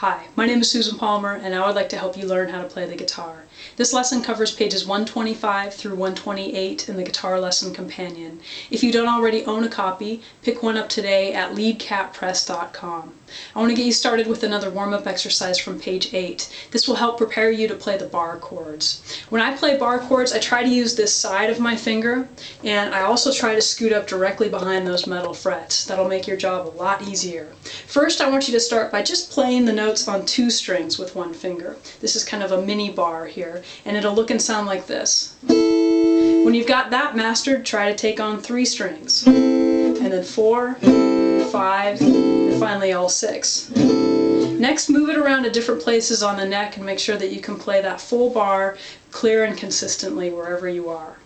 Hi, my name is Susan Palmer, and I would like to help you learn how to play the guitar. This lesson covers pages 125 through 128 in the Guitar Lesson Companion. If you don't already own a copy, pick one up today at leadcatpress.com. I want to get you started with another warm-up exercise from page 8. This will help prepare you to play the bar chords. When I play bar chords, I try to use this side of my finger, and I also try to scoot up directly behind those metal frets. That'll make your job a lot easier. First, I want you to start by just playing the notes on 2 strings with one finger. This is kind of a mini bar here, and it'll look and sound like this. When you've got that mastered, try to take on 3 strings, and then 4, 5, and finally all 6. Next, move it around to different places on the neck and make sure that you can play that full bar clear and consistently wherever you are.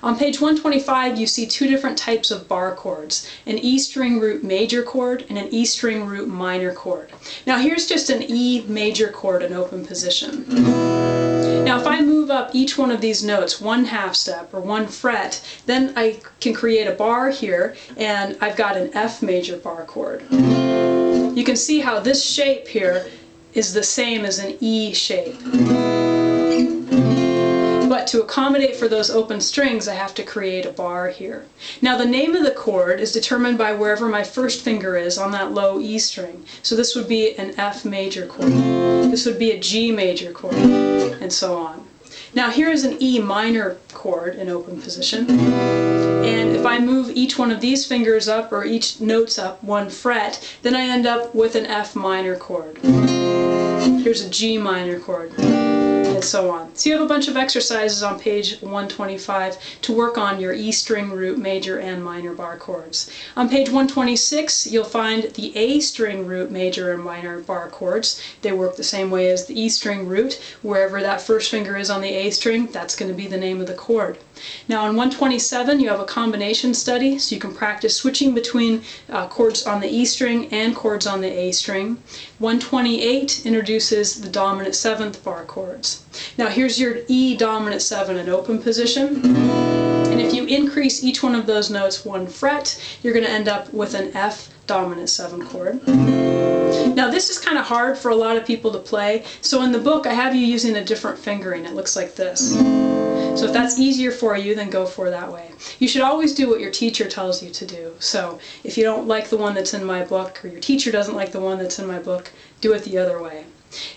On page 125, you see 2 different types of bar chords, an E string root major chord and an E string root minor chord. Now here's just an E major chord in open position. Now if I move up each one of these notes 1/2 step or 1 fret, then I can create a bar here, and I've got an F major bar chord. You can see how this shape here is the same as an E shape. But to accommodate for those open strings, I have to create a bar here. Now the name of the chord is determined by wherever my first finger is on that low E string. So this would be an F major chord. This would be a G major chord, and so on. Now here is an E minor chord in open position. And if I move each one of these fingers up, or each notes up 1 fret, then I end up with an F minor chord. Here's a G minor chord, and so on. So you have a bunch of exercises on page 125 to work on your E string root major and minor bar chords. On page 126, you'll find the A string root major and minor bar chords. They work the same way as the E string root. Wherever that first finger is on the A string, that's going to be the name of the chord. Now on 127, you have a combination study, so you can practice switching between chords on the E string and chords on the A string. 128 introduces the dominant 7th bar chords. Now here's your E dominant 7 in open position, and if you increase each one of those notes 1 fret, you're going to end up with an F dominant 7 chord. Now this is kind of hard for a lot of people to play, so in the book I have you using a different fingering. It looks like this. So if that's easier for you, then go for that way. You should always do what your teacher tells you to do. So if you don't like the one that's in my book, or your teacher doesn't like the one that's in my book, do it the other way.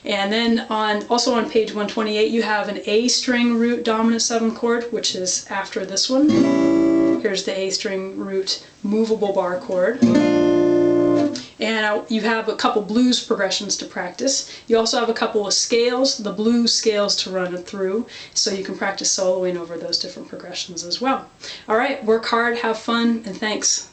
And then also on page 128, you have an A string root dominant 7 chord, which is after this one. Here's the A string root movable bar chord. And you have a couple blues progressions to practice. You also have a couple of scales, the blues scales to run it through, so you can practice soloing over those different progressions as well. Alright, work hard, have fun, and thanks.